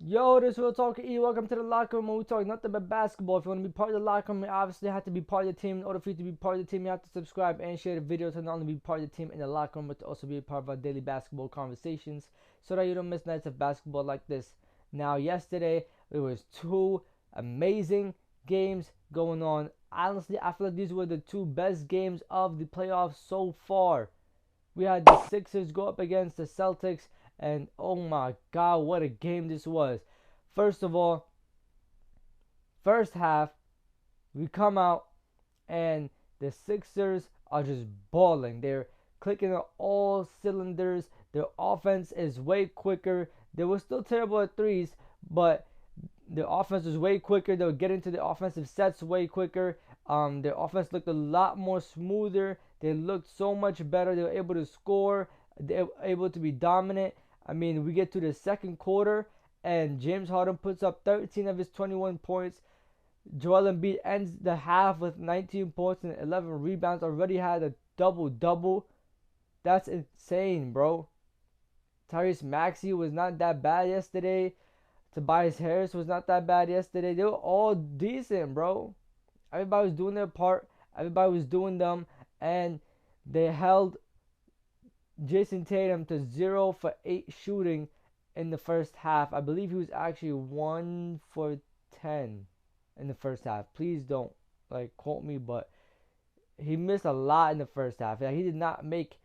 Yo, this Real Talk E. Welcome to the locker room where we talk nothing but basketball. If you want to be part of the locker room, you obviously have to be part of the team. In order for you to be part of the team, you have to subscribe and share the video to not only be part of the team in the locker room, but to also be a part of our daily basketball conversations so that you don't miss nights of basketball like this. Now, yesterday, there was two amazing games going on. Honestly, I feel like these were the two best games of the playoffs so far. We had the Sixers go up against the Celtics, and oh my God, what a game this was. First of all, first half, we come out, and the Sixers are just balling. They're clicking on all cylinders. Their offense is way quicker. They were still terrible at threes, but their offense was way quicker. They were getting to the offensive sets way quicker. Their offense looked a lot more smoother. They looked so much better. They were able to score. They were able to be dominant. I mean, we get to the second quarter, and James Harden puts up 13 of his 21 points. Joel Embiid ends the half with 19 points and 11 rebounds. Already had a double-double. That's insane, bro. Tyrese Maxey was not that bad yesterday. Tobias Harris was not that bad yesterday. They were all decent, bro. Everybody was doing their part. Everybody was doing them. And they held Jason Tatum to 0 for 8 shooting in the first half. I believe he was actually 1 for 10 in the first half. Please don't quote me, but he missed a lot in the first half. He did not make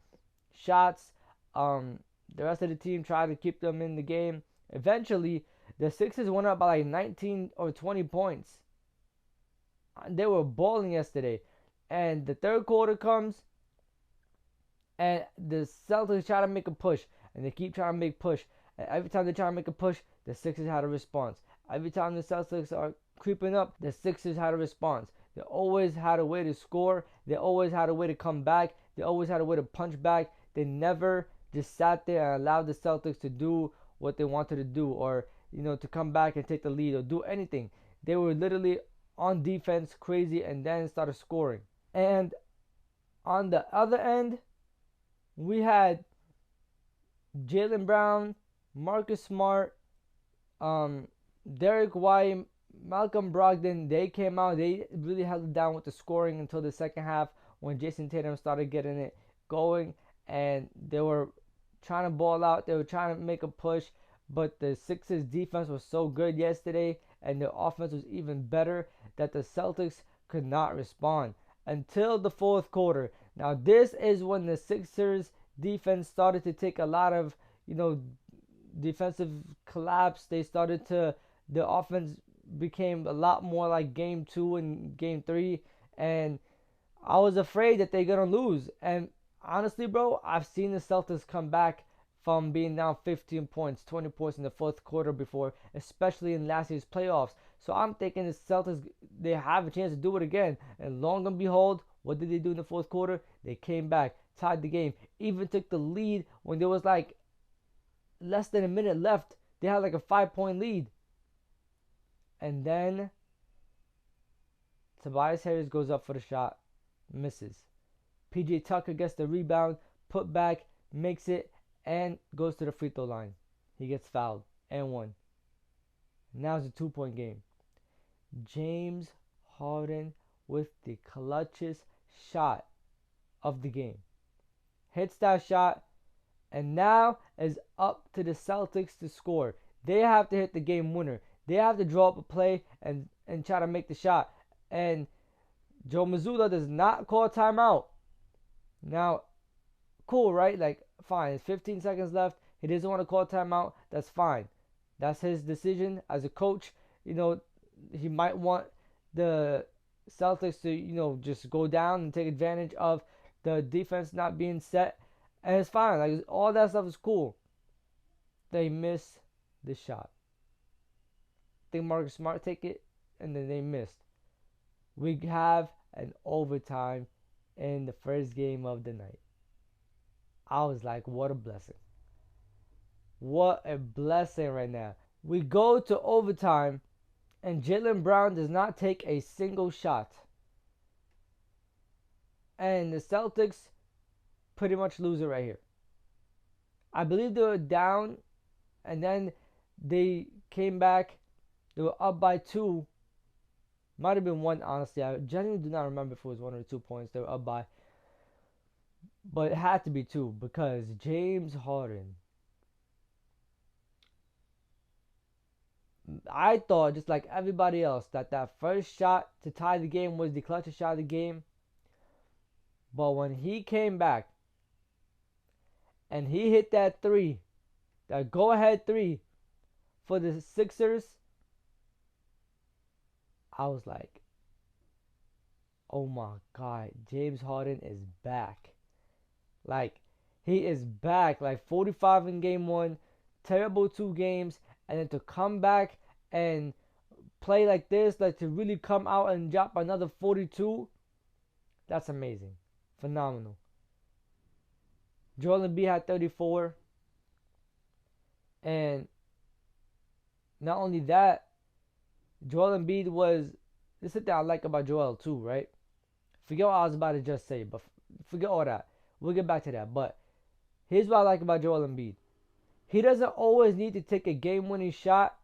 shots. The rest of the team tried to keep them in the game. Eventually, the Sixers went up by 19 or 20 points. They were balling yesterday. And the third quarter comes, and the Celtics try to make a push. And they keep trying to make push. And every time they try to make a push, the Sixers had a response. Every time the Celtics are creeping up, the Sixers had a response. They always had a way to score. They always had a way to come back. They always had a way to punch back. They never just sat there and allowed the Celtics to do what they wanted to do, or to come back and take the lead or do anything. They were literally on defense crazy and then started scoring. And on the other end, we had Jaylen Brown, Marcus Smart, Derek White, Malcolm Brogdon. They came out. They really held it down with the scoring until the second half when Jason Tatum started getting it going, and they were trying to ball out. They were trying to make a push, but the Sixers defense was so good yesterday, and their offense was even better, that the Celtics could not respond until the fourth quarter. Now this is when the Sixers defense started to take a lot of, defensive collapse. The offense became a lot more like game 2 and game 3, and I was afraid that they're going to lose. And honestly, bro, I've seen the Celtics come back from being down 15 points, 20 points in the fourth quarter before, especially in last year's playoffs. So I'm thinking the Celtics, they have a chance to do it again. And long and behold, what did they do in the fourth quarter? They came back, tied the game, even took the lead when there was less than a minute left. They had a 5-point lead. And then Tobias Harris goes up for the shot, misses. PJ Tucker gets the rebound, put back, makes it, and goes to the free throw line. He gets fouled and won. Now it's a 2-point game. James Harden with the clutchest shot of the game. Hits that shot, and now is up to the Celtics to score. They have to hit the game winner. They have to draw up a play and try to make the shot. And Joe Mazzulla does not call timeout. Now, cool, right? Fine. It's 15 seconds left. He doesn't want to call timeout. That's fine. That's his decision as a coach. He might want the Celtics to, just go down and take advantage of the defense not being set. And it's fine. All that stuff is cool. They miss the shot. I think Marcus Smart take it, and then they missed. We have an overtime in the first game of the night. I was like, what a blessing. What a blessing right now. We go to overtime, and Jaylen Brown does not take a single shot. And the Celtics pretty much lose it right here. I believe they were down, and then they came back. They were up by 2. Might have been 1, honestly. I genuinely do not remember if it was 1 or 2 points they were up by. But it had to be 2 because James Harden. I thought, just like everybody else, that first shot to tie the game was the clutchest shot of the game. But when he came back and he hit that 3, that go-ahead 3 for the Sixers, I was like, oh my God, James Harden is back. Like, he is back. Like, 45 in game 1, terrible 2 games, and then to come back and play like this, like to really come out and drop another 42, that's amazing. Phenomenal. Joel Embiid had 34. And not only that, Joel Embiid was, this is the thing I like about Joel too, right? Forget what I was about to just say, but forget all that. We'll get back to that. But here's what I like about Joel Embiid. He doesn't always need to take a game-winning shot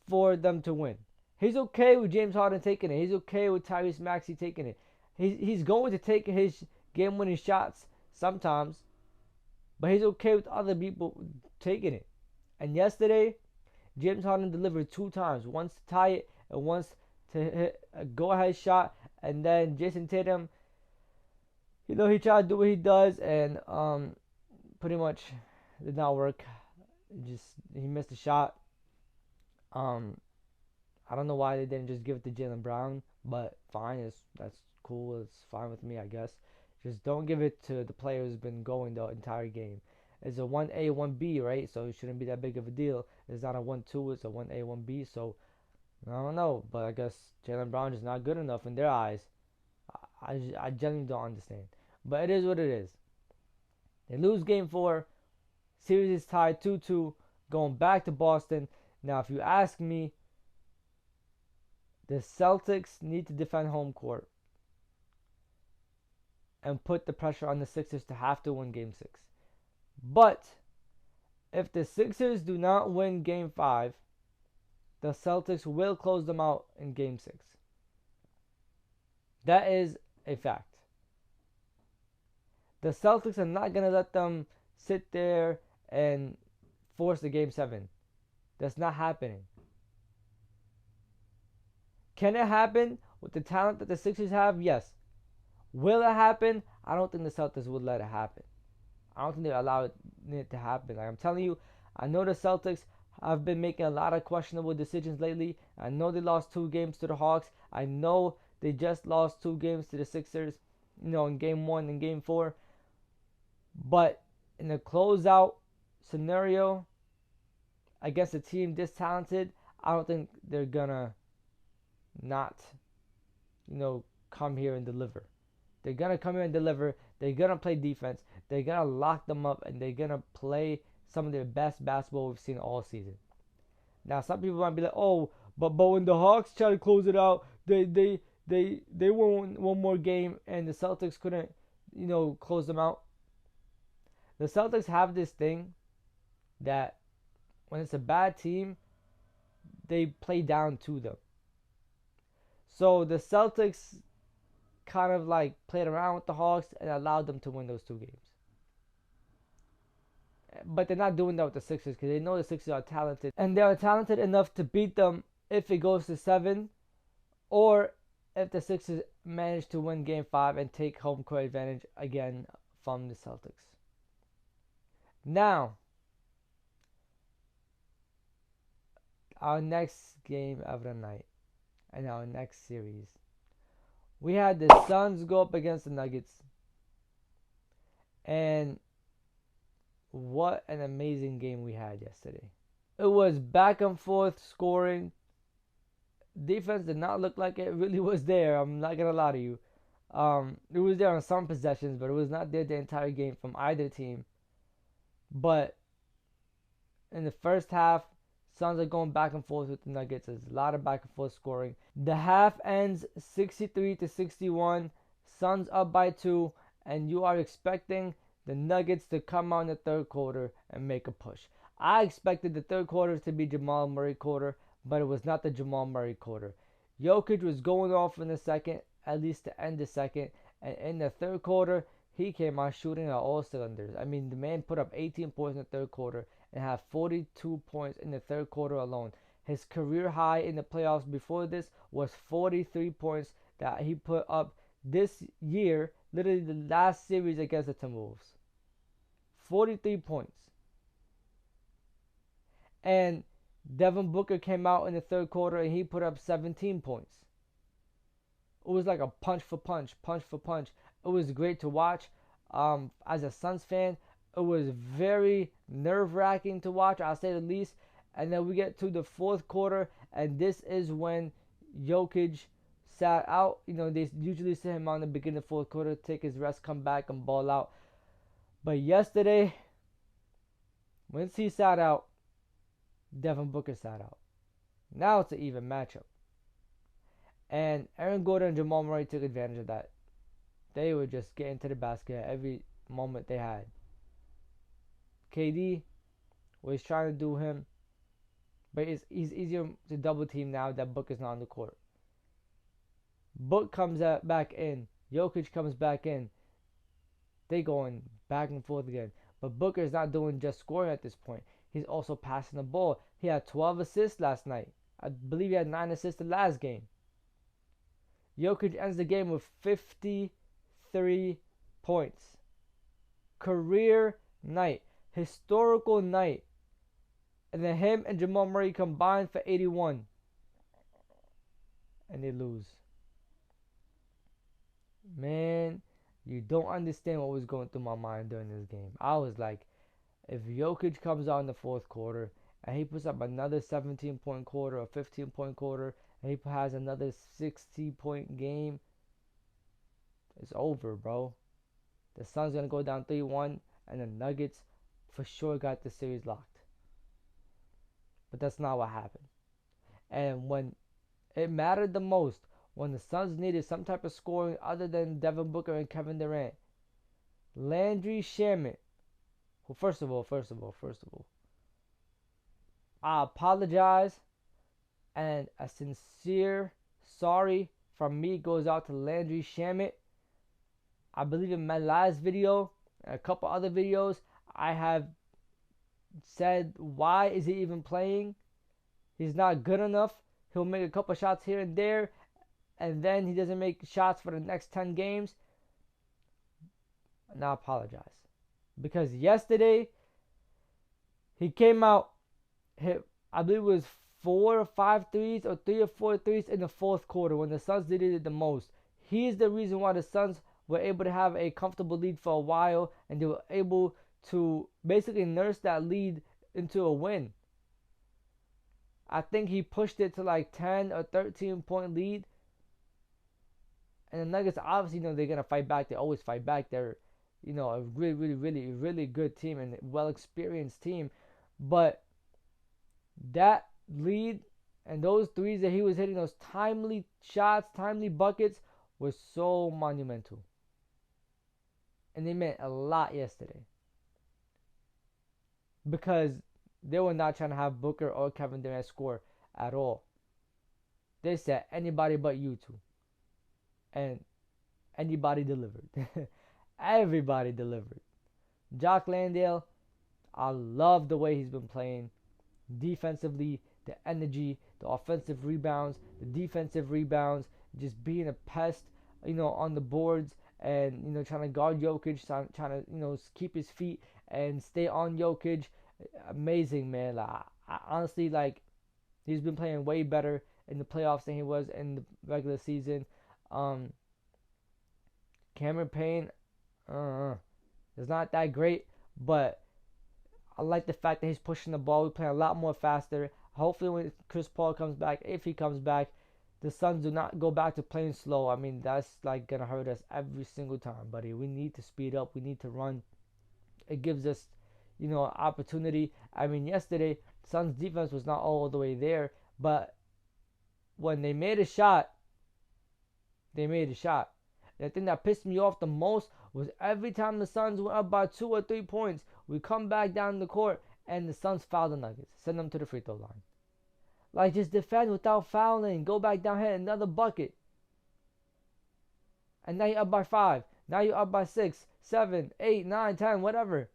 for them to win. He's okay with James Harden taking it. He's okay with Tyrese Maxey taking it. He's going to take his game-winning shots sometimes, but he's okay with other people taking it. And yesterday, James Harden delivered 2 times. Once to tie it and once to hit a go-ahead shot. And then Jason Tatum, he tried to do what he does and pretty much did not work. He missed a shot. I don't know why they didn't just give it to Jaylen Brown, but fine, that's cool. It's fine with me, I guess. Just don't give it to the player who's been going the entire game. It's a 1A, 1B, right? So it shouldn't be that big of a deal. It's not a 1-2, it's a 1A, 1B. So I don't know, but I guess Jaylen Brown is not good enough in their eyes. I genuinely don't understand. But it is what it is. They lose game 4. Series is tied 2-2, going back to Boston. Now, if you ask me, the Celtics need to defend home court and put the pressure on the Sixers to have to win game 6. But if the Sixers do not win game 5, the Celtics will close them out in game 6. That is a fact. The Celtics are not going to let them sit there and force the game 7. That's not happening. Can it happen with the talent that the Sixers have? Yes. Will it happen? I don't think the Celtics would let it happen. I don't think they allow it to happen. Like I'm telling you, I know the Celtics have been making a lot of questionable decisions lately. I know they lost 2 games to the Hawks. I know they just lost 2 games to the Sixers, in game 1 and game 4. But in the closeout scenario against a team this talented, I don't think they're gonna not, come here and deliver. They're gonna come here and deliver. They're gonna play defense. They're gonna lock them up, and they're gonna play some of their best basketball we've seen all season. Now, some people might be like, "Oh, but when the Hawks tried to close it out, they won one more game, and the Celtics couldn't, close them out." The Celtics have this thing that when it's a bad team, they play down to them. So the Celtics kind of like played around with the Hawks and allowed them to win those 2 games. But they're not doing that with the Sixers because they know the Sixers are talented. And they are talented enough to beat them if it goes to 7 or if the Sixers manage to win game 5 and take home court advantage again from the Celtics. Now, our next game of the night and our next series. We had the Suns go up against the Nuggets. And what an amazing game we had yesterday. It was back and forth scoring. Defense did not look like it really was there. I'm not going to lie to you. It was there on some possessions, but it was not there the entire game from either team. But in the first half, Suns are going back and forth with the Nuggets. There's a lot of back and forth scoring. The half ends 63-61. Suns up by 2. And you are expecting the Nuggets to come out in the third quarter and make a push. I expected the third quarter to be Jamal Murray quarter, but it was not the Jamal Murray quarter. Jokic was going off in the second, at least to end the second, and in the third quarter, he came out shooting at all cylinders. I mean, the man put up 18 points in the third quarter and had 42 points in the third quarter alone. His career high in the playoffs before this was 43 points that he put up this year, literally the last series against the Timberwolves. 43 points. And Devin Booker came out in the third quarter and he put up 17 points. It was like a punch for punch, punch for punch. It was great to watch. As a Suns fan, it was very nerve-wracking to watch, I'll say the least. And then we get to the fourth quarter, and this is when Jokic sat out. You know, they usually sit him on the beginning of the fourth quarter, take his rest, come back, and ball out. But yesterday, once he sat out, Devin Booker sat out. Now it's an even matchup. And Aaron Gordon and Jamal Murray took advantage of that. They would just get into the basket every moment they had. KD was trying to do him, but he's easier to double team now that Book is not on the court. Book comes back in. Jokic comes back in. They going back and forth again. But Booker is not doing just scoring at this point. He's also passing the ball. He had 12 assists last night. I believe he had 9 assists the last game. Jokic ends the game with 53 points. Career night. Historical night. And then him and Jamal Murray combined for 81. And they lose. Man, you don't understand what was going through my mind during this game. I was like, if Jokic comes out in the fourth quarter and he puts up another 17-point quarter or 15-point quarter and he has another 60-point game, it's over, bro. The Suns going to go down 3-1 and the Nuggets for sure got the series locked. But that's not what happened. And when it mattered the most, when the Suns needed some type of scoring other than Devin Booker and Kevin Durant, Landry Shamet, who first of all, I apologize, and a sincere sorry from me goes out to Landry Shamet. I believe in my last video and a couple other videos, I have said, why is he even playing? He's not good enough. He'll make a couple shots here and there, and then he doesn't make shots for the next 10 games. And I apologize. Because yesterday, he came out, hit, I believe it was 4 or 5 threes or 3 or 4 threes in the fourth quarter when the Suns needed it the most. He's the reason why the Suns were able to have a comfortable lead for a while, and they were able to basically nurse that lead into a win. I think he pushed it to like 10 or 13 point lead. And the Nuggets, obviously, they're going to fight back. They always fight back. They're, a really good team and well-experienced team. But that lead and those threes that he was hitting, those timely shots, timely buckets, was so monumental. And they meant a lot yesterday. Because they were not trying to have Booker or Kevin Durant score at all. They said anybody but you two. And anybody delivered. Everybody delivered. Jock Landale, I love the way he's been playing. Defensively, the energy, the offensive rebounds, the defensive rebounds, just being a pest, on the boards and, trying to guard Jokic, trying to, keep his feet and stay on Jokic. Amazing, man. I honestly, he's been playing way better in the playoffs than he was in the regular season. Cameron Payne is not that great, but I like the fact that he's pushing the ball. We're playing a lot more faster. Hopefully when Chris Paul comes back, if he comes back, the Suns do not go back to playing slow. I mean, that's gonna hurt us every single time, buddy. We need to speed up. We need to run. It gives us, opportunity. I mean, yesterday, Suns defense was not all the way there, but when they made a shot, they made a shot. The thing that pissed me off the most was every time the Suns went up by 2 or 3 points, we come back down the court and the Suns foul the Nuggets, send them to the free throw line. Like, just defend without fouling, go back down, hit another bucket. And now you're up by 5. Now you're up by 6, 7, 8, 9, 10, whatever.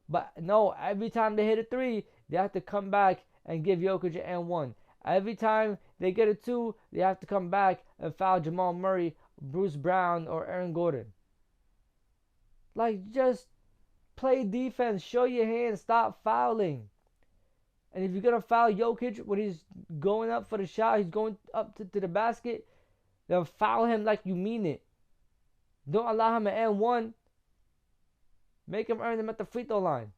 But no, every time they hit a 3, they have to come back and give Jokic an and 1. Every time they get a 2, they have to come back and foul Jamal Murray, Bruce Brown, or Aaron Gordon. Like, just play defense, show your hands, stop fouling. And if you're going to foul Jokic when he's going up for the shot, he's going up to the basket, then foul him like you mean it. Don't allow him an and 1. Make him earn them at the free throw line.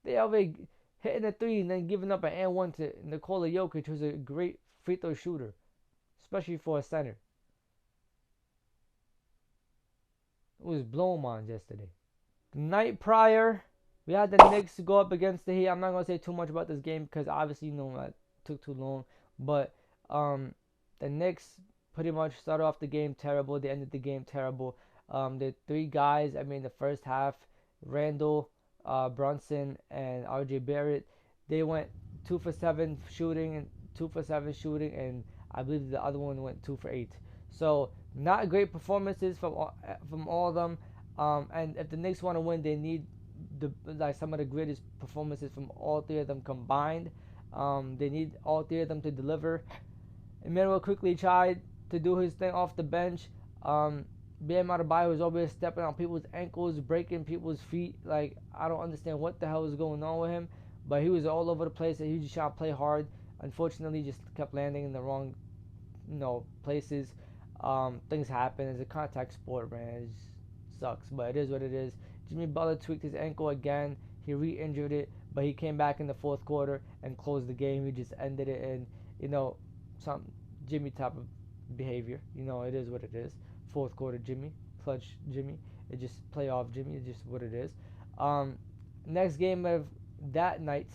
They already hitting a 3 and then giving up an and 1 to Nikola Jokic, who's a great free throw shooter, especially for a center. It was blowing minds yesterday. The night prior, we had the Knicks go up against the Heat. I'm not going to say too much about this game because obviously, that took too long. But the Knicks pretty much started off the game terrible. They ended the game terrible. The 3 guys, the first half, Randall, Brunson, and RJ Barrett, they went 2 for 7 shooting, and I believe the other one went 2 for 8. So not great performances from all of them. And if the Knicks want to win, they need some of the greatest performances from all 3 of them combined. They need all 3 of them to deliver. Emmanuel quickly tried to do his thing off the bench. Bam Adebayo was always stepping on people's ankles, breaking people's feet. Like, I don't understand what the hell is going on with him. But he was all over the place, and he just tried to play hard. Unfortunately, just kept landing in the wrong, places. Things happen. It's a contact sport, man. It just sucks, but it is what it is. Jimmy Butler tweaked his ankle again. He re-injured it, but he came back in the fourth quarter and closed the game. He just ended it in, some Jimmy type of behavior. It is what it is. Fourth quarter Jimmy, clutch Jimmy. It just playoff Jimmy. It's just what it is. Next game of that night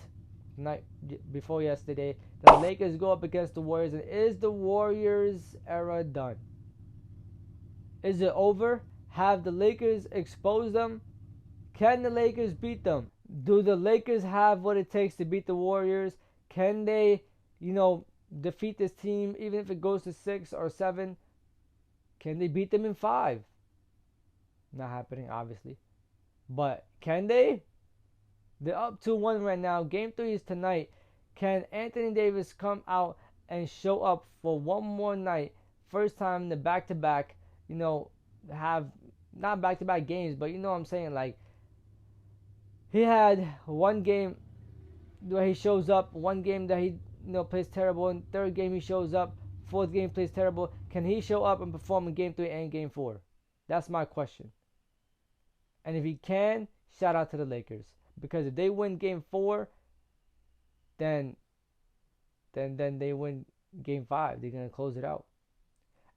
before yesterday, the Lakers go up against the Warriors. And is the Warriors era done? Is it over? Have the Lakers exposed them? Can the Lakers beat them? Do the Lakers have what it takes to beat the Warriors? Can they, defeat this team even if it goes to 6 or 7? Can they beat them in 5? Not happening, obviously. But can they? They're up 2-1 right now. Game 3 is tonight. Can Anthony Davis come out and show up for one more night? First time in the back-to-back, have not back-to-back games, but what I'm saying, like, he had one game where he shows up, one game that he plays terrible, and third game he shows up, fourth game plays terrible. Can he show up and perform in game 3 and game 4? That's my question. And if he can, shout out to the Lakers, because if they win game 4, then they win game 5. They're gonna close it out.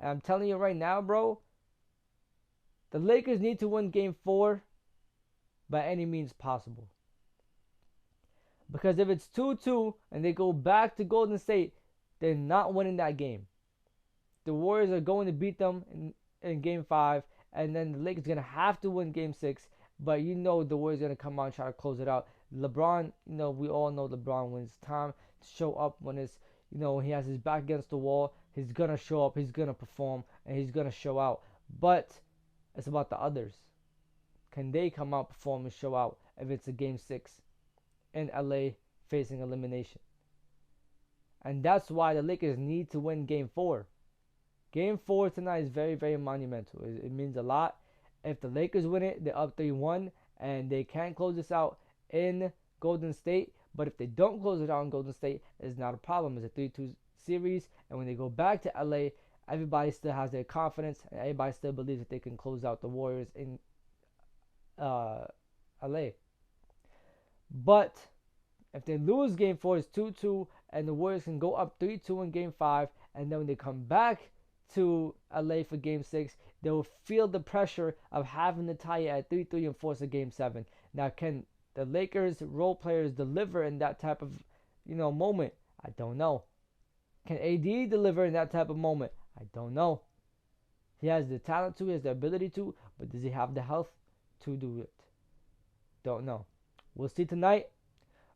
And I'm telling you right now, bro, the Lakers need to win game 4 by any means possible. Because if it's 2-2 and they go back to Golden State, they're not winning that game. The Warriors are going to beat them in game 5, and then the Lakers are going to have to win game 6. But the Warriors are going to come out and try to close it out. LeBron, we all know LeBron, when it's time to show up, when it's, when he has his back against the wall, he's going to show up, he's going to perform, and he's going to show out. But it's about the others. Can they come out, perform, and show out if it's a game 6 in LA facing elimination? And that's why the Lakers need to win game 4. Game 4 tonight is very, very monumental. It means a lot. If the Lakers win it, they're up 3-1, and they can close this out in Golden State. But if they don't close it out in Golden State, it's not a problem. It's a 3-2 series, and when they go back to LA, everybody still has their confidence, and everybody still believes that they can close out the Warriors in LA. But if they lose game 4, it's 2-2, and the Warriors can go up 3-2 in game 5, and then when they come back to LA for game 6, they will feel the pressure of having to tie it at 3-3 and force a game 7. Now, can the Lakers role players deliver in that type of moment? I don't know. Can AD deliver in that type of moment? I don't know. He has the talent to, he has the ability to, but does he have the health to do it? Don't know. We'll see tonight.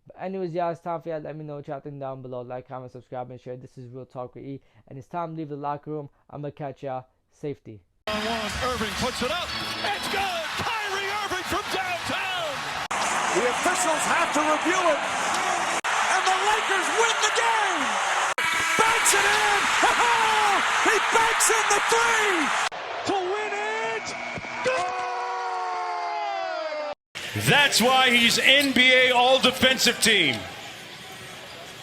But anyways, yeah, it's time for y'all. Let me know what y'all think down below. Like, comment, subscribe, and share. This is Real Talk with E. And it's time to leave the locker room. I'm going to catch y'all. Safety. Irving puts it up. It's good. Kyrie Irving from downtown. The officials have to review it. And the Lakers win the game. Banks it in. He banks in the three. To win it. Good. That's why he's NBA All-Defensive Team.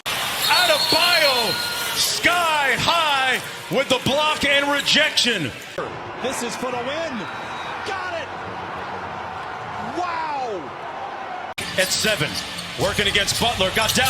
Adebayo, sky high with the block and rejection. This is for the win. Got it. Wow. At 7, working against Butler, got down.